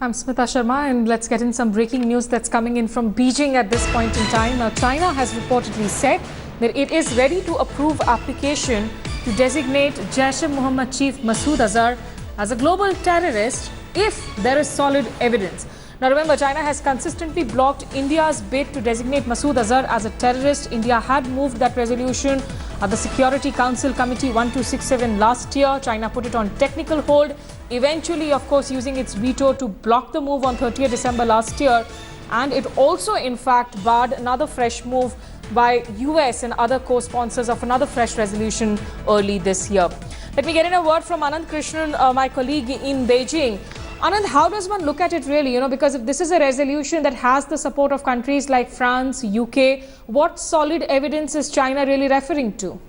I'm Smita Sharma, and let's get in some breaking news that's coming in from Beijing at this point in time. Now, China has reportedly said that it is ready to approve application to designate Jaish-e-Mohammed chief Masood Azhar as a global terrorist if there is solid evidence. Now, remember, China has consistently blocked India's bid to designate Masood Azhar as a terrorist. India had moved that resolution at the Security Council Committee 1267 last year. China put it on technical hold, eventually, of course, using its veto to block the move on 30th December last year. And it also, in fact, barred another fresh move by US and other co-sponsors of another fresh resolution early this year. Let me get in a word from Anand Krishnan, my colleague in Beijing. Anand, how does one look at it really? Because if this is a resolution that has the support of countries like France, UK, what solid evidence is China really referring to?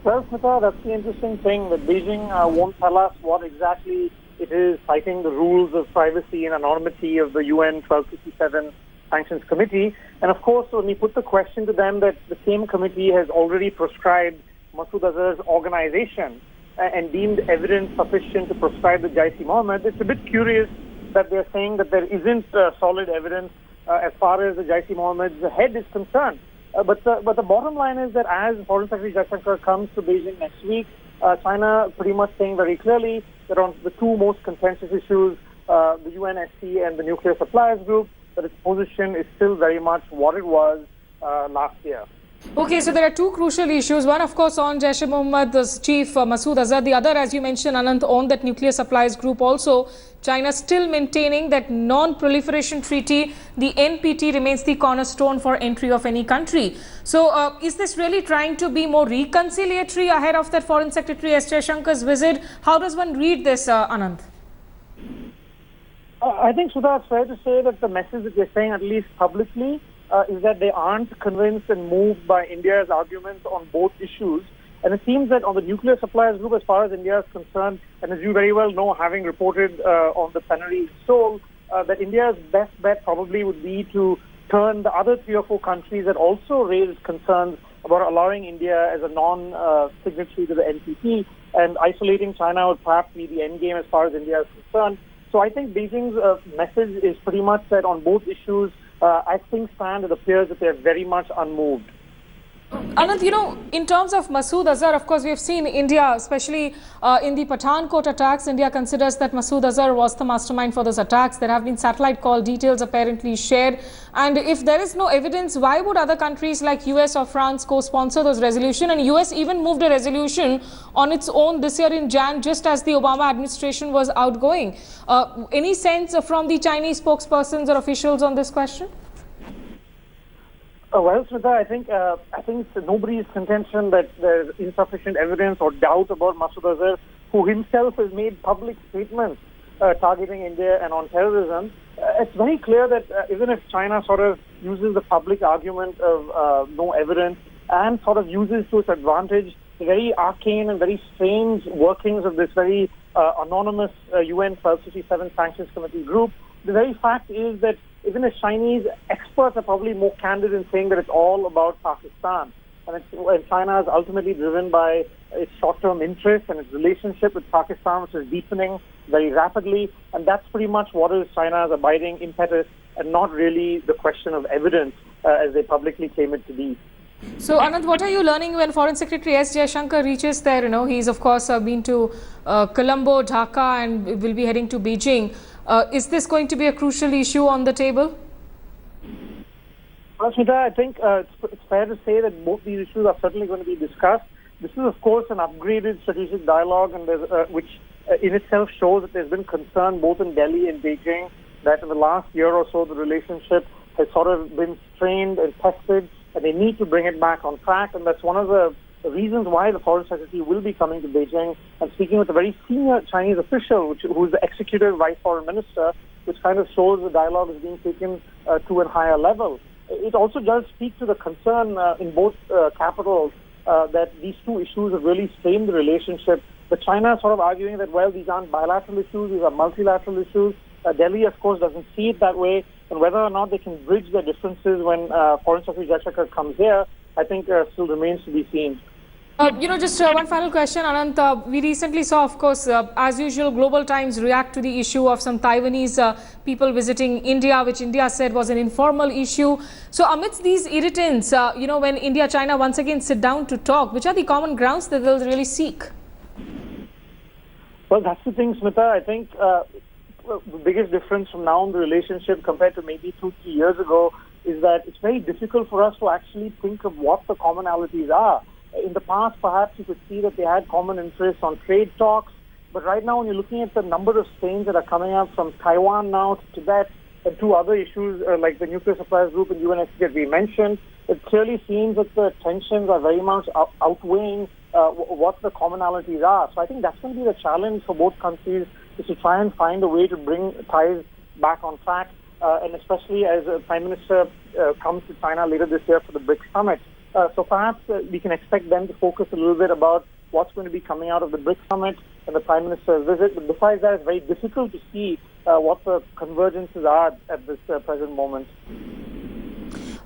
Well, Smita, that's the interesting thing, that Beijing won't tell us what exactly it is, citing the rules of privacy and anonymity of the UN 1267 Sanctions Committee. And of course, when we put the question to them that the same committee has already proscribed Masood Azhar's organization and deemed evidence sufficient to proscribe the Jaish-e-Mohammed, it's a bit curious that they're saying that there isn't solid evidence as far as the Jaish-e-Mohammed's head is concerned. But the bottom line is that as Foreign Secretary Jaishankar comes to Beijing next week, China pretty much saying very clearly that on the two most contentious issues, the UNSC and the nuclear suppliers group, that its position is still very much what it was last year. Okay, so there are two crucial issues. One, of course, on Jaish-e-Mohammed's chief Masood Azhar. The other, as you mentioned, Anant, on that nuclear supplies group also. China still maintaining that non-proliferation treaty, the NPT, remains the cornerstone for entry of any country. So is this really trying to be more reconciliatory ahead of that Foreign Secretary S. Jaishankar's visit? How does one read this, Anant? I think, Sudha, it's fair to say that the message that they're saying, at least publicly, is that they aren't convinced and moved by India's arguments on both issues. And it seems that on the nuclear suppliers group, as far as India is concerned, and as you very well know, having reported on the plenary in Seoul, that India's best bet probably would be to turn the other 3 or 4 countries that also raised concerns about allowing India as a non-signatory to the NPT, and isolating China would perhaps be the end game as far as India is concerned. So I think Beijing's message is pretty much that on both issues, as things stand, it appears that they're very much unmoved. Anand, in terms of Masood Azhar, of course, we have seen India, especially in the Pathankot attacks, India considers that Masood Azhar was the mastermind for those attacks. There have been satellite call details apparently shared. And if there is no evidence, why would other countries like US or France co-sponsor those resolutions? And US even moved a resolution on its own this year in Jan, just as the Obama administration was outgoing. Any sense from the Chinese spokespersons or officials on this question? Well, Smita, I think it's nobody's contention that there's insufficient evidence or doubt about Masood Azhar, who himself has made public statements targeting India and on terrorism. It's very clear that even if China sort of uses the public argument of no evidence and sort of uses to its advantage the very arcane and very strange workings of this very anonymous UN 1267 Sanctions Committee group, the very fact is that even as Chinese experts are probably more candid in saying that it's all about Pakistan. And China is ultimately driven by its short-term interests and its relationship with Pakistan, which is deepening very rapidly. And that's pretty much what is China's abiding impetus, and not really the question of evidence as they publicly claim it to be. So, Anand, what are you learning when Foreign Secretary S. Jaishankar reaches there? He's, of course, been to Colombo, Dhaka, and will be heading to Beijing. Is this going to be a crucial issue on the table? Well, Smita, I think it's fair to say that both these issues are certainly going to be discussed. This is, of course, an upgraded strategic dialogue, and which in itself shows that there's been concern both in Delhi and Beijing that in the last year or so the relationship has sort of been strained and tested, and they need to bring it back on track. And that's one of the reasons why the Foreign Secretary will be coming to Beijing and speaking with a very senior Chinese official, who is the executive vice foreign minister, which kind of shows the dialogue is being taken to a higher level. It also does speak to the concern in both capitals that these two issues have really strained the relationship. But China is sort of arguing that, well, these aren't bilateral issues, these are multilateral issues. Delhi, of course, doesn't see it that way. And whether or not they can bridge their differences when Foreign Secretary Jaishankar comes here, I think still remains to be seen. Just one final question, Anant. We recently saw, of course, as usual, Global Times react to the issue of some Taiwanese people visiting India, which India said was an informal issue. So amidst these irritants, when India, China once again sit down to talk, which are the common grounds that they'll really seek? Well, that's the thing, Smita. I think the biggest difference from now in the relationship compared to maybe 2-3 years ago is that it's very difficult for us to actually think of what the commonalities are. In the past, perhaps you could see that they had common interests on trade talks, but right now when you're looking at the number of strains that are coming up from Taiwan now to Tibet and two other issues like the nuclear suppliers group and UNSC that we mentioned, it clearly seems that the tensions are very much outweighing what the commonalities are. So I think that's going to be the challenge for both countries, is to try and find a way to bring ties back on track, and especially as Prime Minister comes to China later this year for the BRICS summit. So perhaps we can expect them to focus a little bit about what's going to be coming out of the BRICS summit and the Prime Minister's visit. But besides that, it's very difficult to see what the convergences are at this present moment.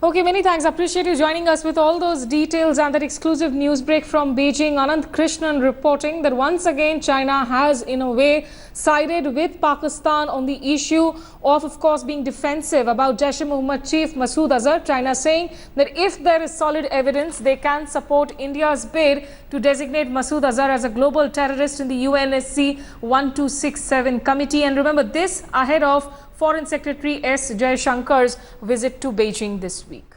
Okay, many thanks. Appreciate you joining us with all those details and that exclusive news break from Beijing. Anant Krishnan reporting that once again China has in a way sided with Pakistan on the issue of course, being defensive about Jaish-e-Mohammed chief Masood Azhar. China saying that if there is solid evidence, they can support India's bid to designate Masood Azhar as a global terrorist in the UNSC 1267 committee. And remember, this ahead of Foreign Secretary S. Jaishankar's visit to Beijing this week.